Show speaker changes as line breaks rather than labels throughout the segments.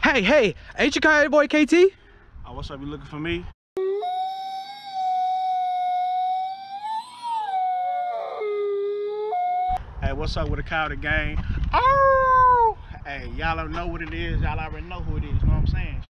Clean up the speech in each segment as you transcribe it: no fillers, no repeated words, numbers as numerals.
Hey, ain't you kind of boy KT?
Oh, what's up? You looking for me? Hey, what's up with the Coyote gang? Oh! Hey, y'all don't know what it is. Y'all already know who it is. You know what I'm saying?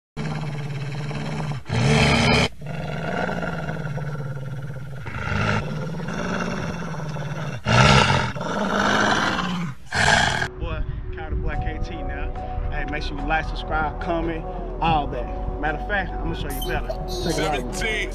Coyote boy KT now. Hey, make sure you like, subscribe, comment, all that. Matter of fact, I'm gonna show you better. Check it out. 17.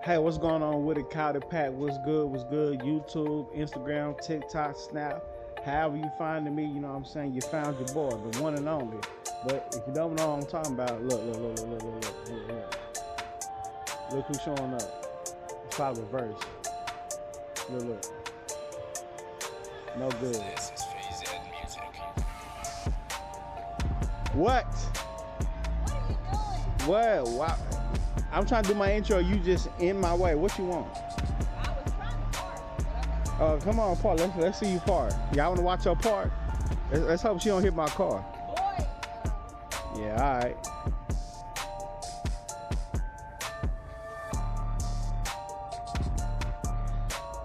Hey, what's going on with it? KOYOTEPACK, what's good? What's good? YouTube, Instagram, TikTok, Snap, however you finding me, you know what I'm saying? You found your boy, the one and only. But if you don't know what I'm talking about, look. Look who's showing up. It's probably reverse. Look. No good. What? What? Wow. I'm trying to do my intro, you just in my way. What you want?
I was trying to park.
Oh, come on, park. Let's see you park. Y'all want to watch her park? Let's hope she don't hit my car.
Boy.
Yeah, all right.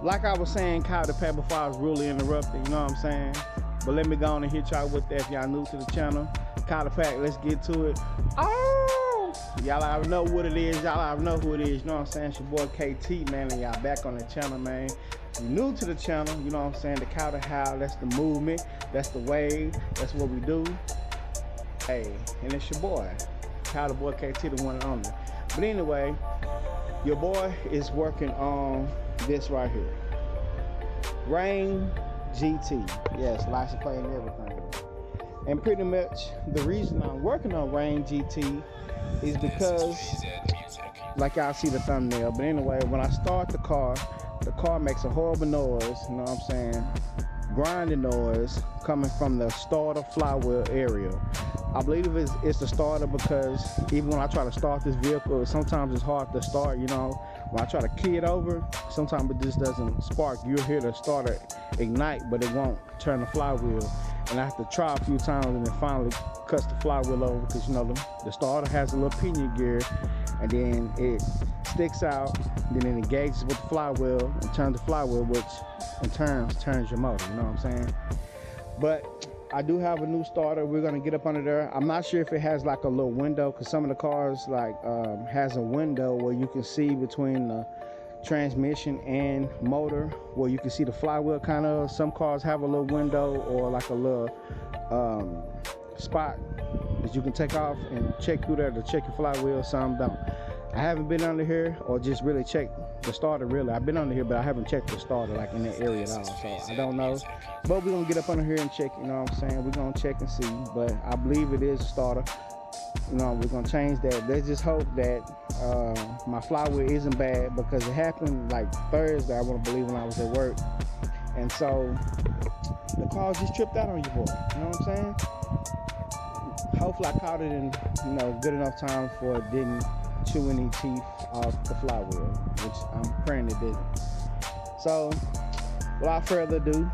Like I was saying, KOYOTEPACK, before I was really interrupted, you know what I'm saying? But let me go on and hit y'all with that if y'all new to the channel. KOYOTEPACK, let's get to it. Oh! Y'all already know what it is. Y'all already know who it is. You know what I'm saying? It's your boy KT, man, and y'all back on the channel, man. If you're new to the channel, you know what I'm saying? The Coyote How, that's the movement. That's the wave. That's what we do. Hey, and it's your boy, Coyote boy KT, the one and only. But anyway, your boy is working on this right here. Rain GT. Yes, license plate and everything. And pretty much the reason I'm working on Rain GT is because, like y'all see the thumbnail, but anyway, when I start the car makes a horrible noise, you know what I'm saying? Grinding noise coming from the starter flywheel area. I believe it's the starter because even when I try to start this vehicle, sometimes it's hard to start, you know. When I try to key it over, sometimes it just doesn't spark. You'll hear the starter ignite, but it won't turn the flywheel. And I have to try a few times and then finally cuts the flywheel over because, you know, the starter has a little pinion gear and then it sticks out, then it engages with the flywheel and turns the flywheel, which in turn turns your motor, you know what I'm saying? But I do have a new starter. We're gonna get up under there. I'm not sure if it has like a little window because some of the cars like has a window where you can see between the transmission and motor where you can see the flywheel kind of. Some cars have a little window or like a little spot that you can take off and check through there to check your flywheel. Some don't. I haven't been under here or just really checked the starter really. I've been under here, but I haven't checked the starter like in that area at all, so I don't know. But we're gonna get up under here and check, you know what I'm saying? We're gonna check and see, but I believe it is a starter. You know, we're gonna change that. Let's just hope that my flywheel isn't bad because it happened like Thursday, I want to believe, when I was at work. And so the car just tripped out on you, boy. You know what I'm saying? Hopefully I caught it in, you know, good enough time for it didn't chew any teeth off the flywheel, which I'm praying it didn't. So without further ado,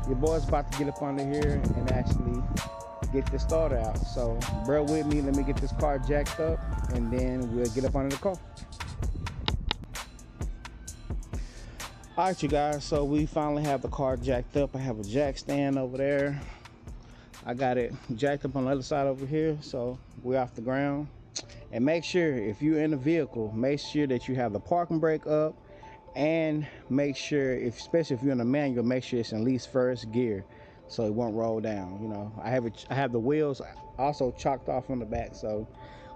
your boy's about to get up under here and actually get this starter out. So bear with me, let me get this car jacked up and then we'll get up under the car. All right, you guys, so we finally have the car jacked up. I have a jack stand over there. I got it jacked up on the other side over here, so we're off the ground. And make sure, if you're in the vehicle, make sure that you have the parking brake up, and make sure, especially if you're in a manual, make sure it's in least first gear so it won't roll down. You know, I have the wheels also chalked off on the back, so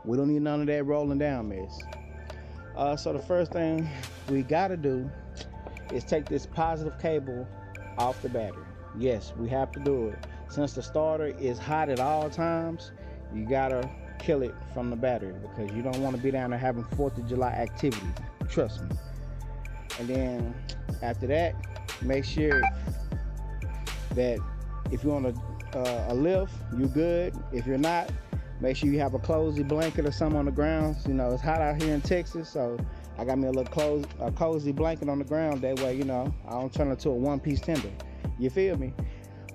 we don't need none of that rolling down mess. So the first thing we gotta do is take this positive cable off the battery. Yes, we have to do it. Since the starter is hot at all times, you gotta kill it from the battery, because you don't want to be down there having 4th of July activities. Trust me. And then after that, make sure that if you're on a lift, you good. If you're not, make sure you have a cozy blanket or something on the ground. You know, it's hot out here in Texas, so I got me a little cozy blanket on the ground. That way, you know, I don't turn into a one-piece tender. You feel me?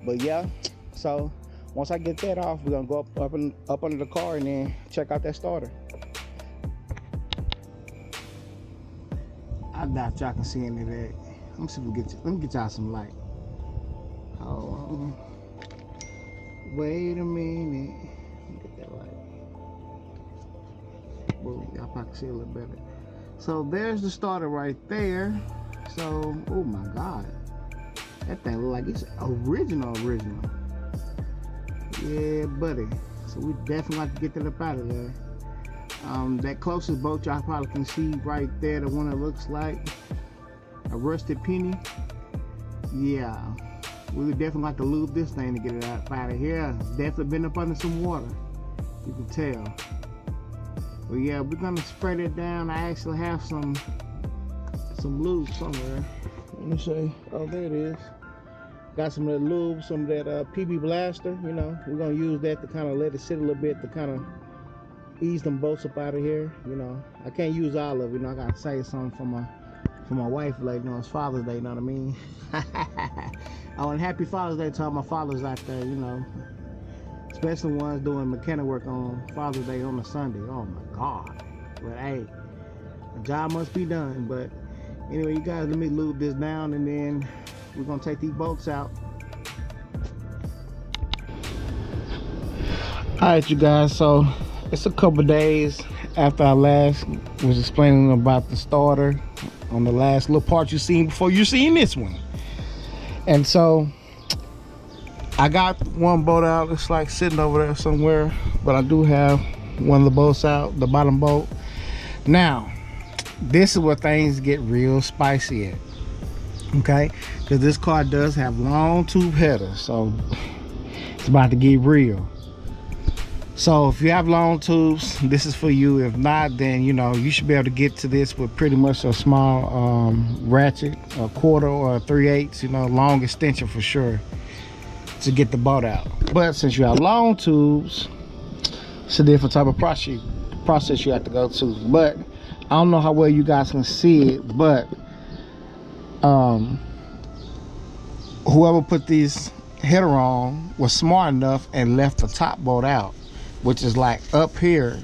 But yeah, so once I get that off, we're gonna go up under the car and then check out that starter. I doubt y'all can see any of that. Let me see if we let me get y'all some light. Hold on. Wait a minute. Let me get that light. Boom, y'all probably see a little better. So there's the starter right there. So, oh my God. That thing look like it's original. Yeah, buddy. So we definitely like to get that up out of there. That closest boat y'all probably can see right there, the one that looks like a rusted penny. Yeah, we would definitely like to lube this thing to get it out of here. Definitely been up under some water, you can tell. But yeah, we're gonna spread it down. I actually have some lube somewhere. Let me see. Oh, there it is. Got some of that lube, some of that PB Blaster. You know, we're gonna use that to kind of let it sit a little bit to kind of ease them boats up out of here. You know, I can't use all of it. You know, I gotta say something for my wife, like, you know, it's Father's Day. You know what I mean? Oh, and happy Father's Day to all my fathers out there. You know, especially ones doing mechanic work on Father's Day on a Sunday. Oh my God! But hey, the job must be done. But anyway, you guys, let me lube this down, and then we're gonna take these bolts out. All right, you guys. So it's a couple days after I last was explaining about the starter on the last little part you seen before you seen this one. And so I got one boat out. It's like sitting over there somewhere, but I do have one of the boats out, the bottom boat. Now, this is where things get real spicy at, okay? Because this car does have long tube headers, so it's about to get real. So if you have long tubes, this is for you. If not, then you know you should be able to get to this with pretty much a small ratchet, a 1/4 or a 3/8, you know, long extension for sure, to get the boat out. But since you have long tubes, it's a different type of process you have to go to. But I don't know how well you guys can see it, but whoever put these header on was smart enough and left the top bolt out, which is like up here,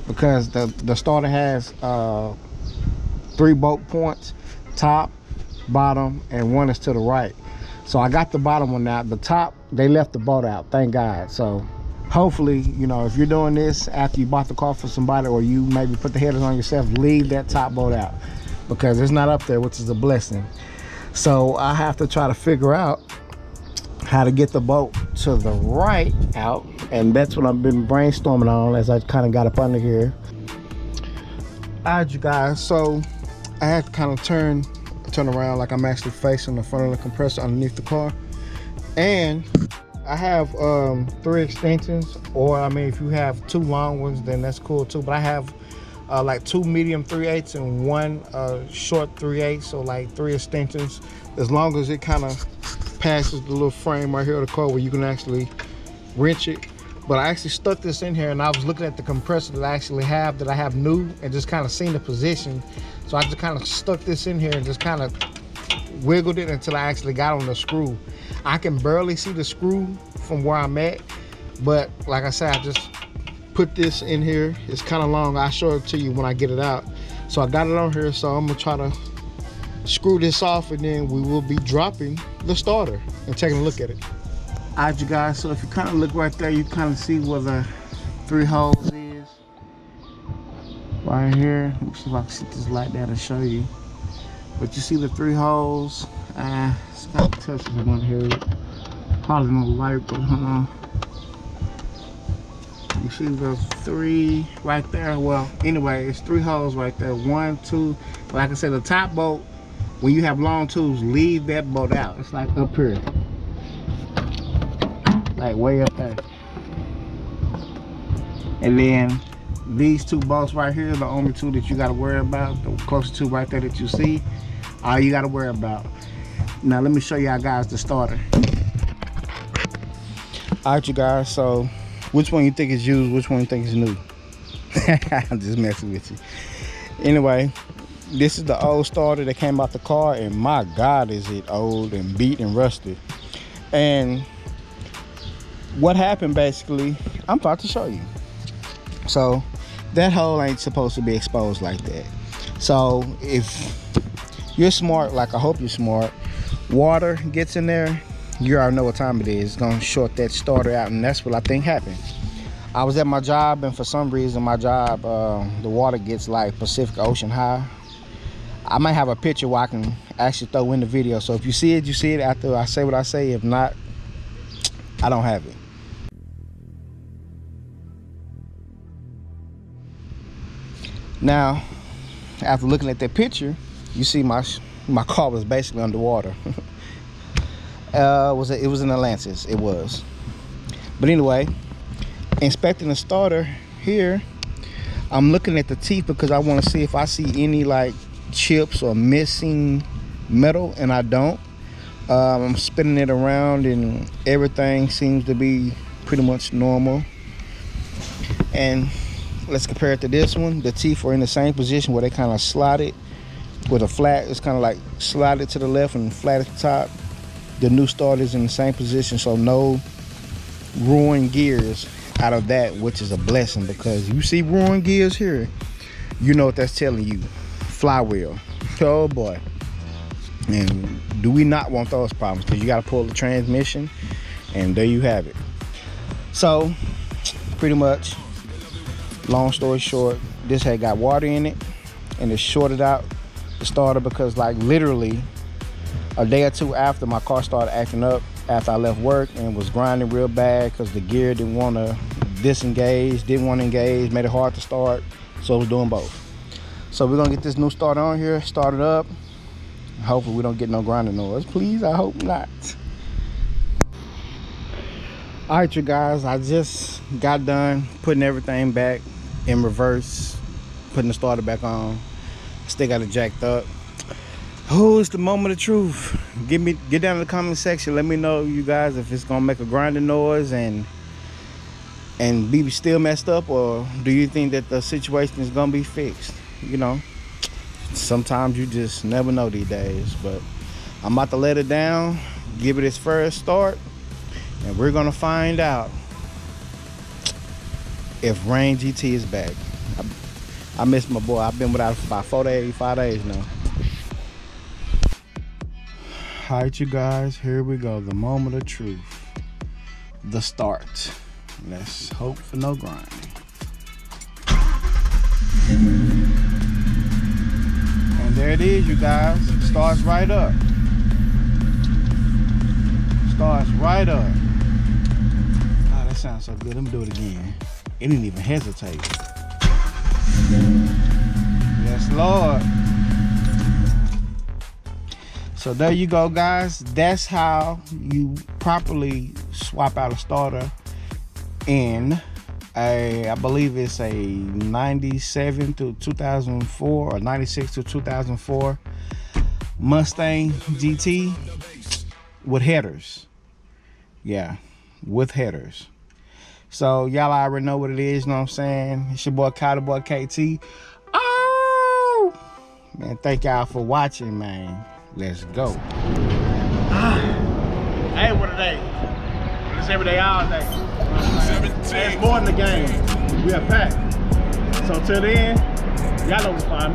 because the starter has 3 bolt points, top, bottom, and one is to the right. So I got the bottom one out. The top, they left the bolt out, thank God. So hopefully, you know, if you're doing this after you bought the car for somebody, or you maybe put the headers on yourself, leave that top bolt out, because it's not up there, which is a blessing. So I have to try to figure out how to get the boat to the right out, and that's what I've been brainstorming on as I kind of got up under here. All right, you guys, so I had to kind of turn around like I'm actually facing the front of the compressor underneath the car. And I have 3 extensions, or I mean, if you have 2 long ones, then that's cool too. But I have like 2 medium 3/8 and 1 short 3/8, so like 3 extensions, as long as it kind of passes the little frame right here of the car where you can actually wrench it. But I actually stuck this in here, and I was looking at the compressor that I actually have, that I have new, and just kind of seen the position. So I just kind of stuck this in here and just kind of wiggled it until I actually got on the screw. I can barely see the screw from where I'm at, but like I said, I just put this in here. It's kind of long. I'll show it to you when I get it out. So I got it on here, so I'm gonna try to screw this off, and then we will be dropping the starter and taking a look at it. All right, you guys, so if you kind of look right there, you kind of see where the 3 holes is right here. Let me see if I can set this light down to show you. But you see the 3 holes. It's kind of touches one here. Probably no light, but hold on. You see the 3 right there. Well, anyway, it's 3 holes right there. 1, 2. Like I said, the top bolt, when you have long tubes, leave that bolt out. It's like up here, like way up there. And then these two bolts right here are the only two that you got to worry about. The closest two right there that you see, all you got to worry about. Now let me show y'all guys the starter. All right, you guys, so which one you think is used, which one you think is new? I'm just messing with you. Anyway, this is the old starter that came out the car, and my God, is it old and beat and rusted. And what happened basically, I'm about to show you. So that hole ain't supposed to be exposed like that. So if you're smart, like I hope you're smart, water gets in there, you already know what time it is. It's gonna short that starter out, and that's what I think happened. I was at my job, and for some reason my job, the water gets like Pacific Ocean high. I might have a picture where I can actually throw in the video, so if you see it, you see it after I say what I say. If not, I don't have it. Now, after looking at that picture, you see my car was basically underwater. It was an Atlantis, it was. But anyway, inspecting the starter here, I'm looking at the teeth because I want to see if I see any like chips or missing metal, and I don't. I'm spinning it around and everything seems to be pretty much normal. And let's compare it to this one. The teeth are in the same position where they kind of slotted with a flat. It's kind of like slotted to the left and flat at the top. The new starter is in the same position, so no ruined gears out of that, which is a blessing, because you see ruined gears here, you know what that's telling you. Flywheel. Oh boy. And do we not want those problems? Because you got to pull the transmission, and there you have it. So pretty much, long story short, this had got water in it, and it shorted out the starter because like literally a day or two after, my car started acting up after I left work and was grinding real bad because the gear didn't want to disengage, didn't want to engage, made it hard to start, so it was doing both. So we're gonna get this new starter on here, start it up. Hopefully we don't get no grinding noise. Please, I hope not. All right, you guys, I just got done putting everything back in reverse, putting the starter back on. Still got it jacked up. Oh, it's the moment of truth. Get down in the comment section. Let me know, you guys, if it's gonna make a grinding noise and be still messed up, or do you think that the situation is gonna be fixed? You know, sometimes you just never know these days. But I'm about to let it down, give it its first start, and we're gonna find out if Rain GT is back. I miss my boy. I've been without for about 4 days, 5 days now. All right, you guys, here we go. The moment of truth. The start. Let's hope for no grinding. And there it is, you guys. Starts right up. Starts right up. Oh, that sounds so good. Let me do it again. It didn't even hesitate. Yes, Lord. So there you go, guys. That's how you properly swap out a starter in I believe it's a 97 to 2004 or 96 to 2004 Mustang GT with headers. Yeah, with headers. So y'all already know what it is, you know what I'm saying? It's your boy KOYOTEPACK. Oh man, thank y'all for watching, man. Let's go. Hey, what a day. It's every day, all day. It's more than the game. We are packed. So till then, y'all know what's fun.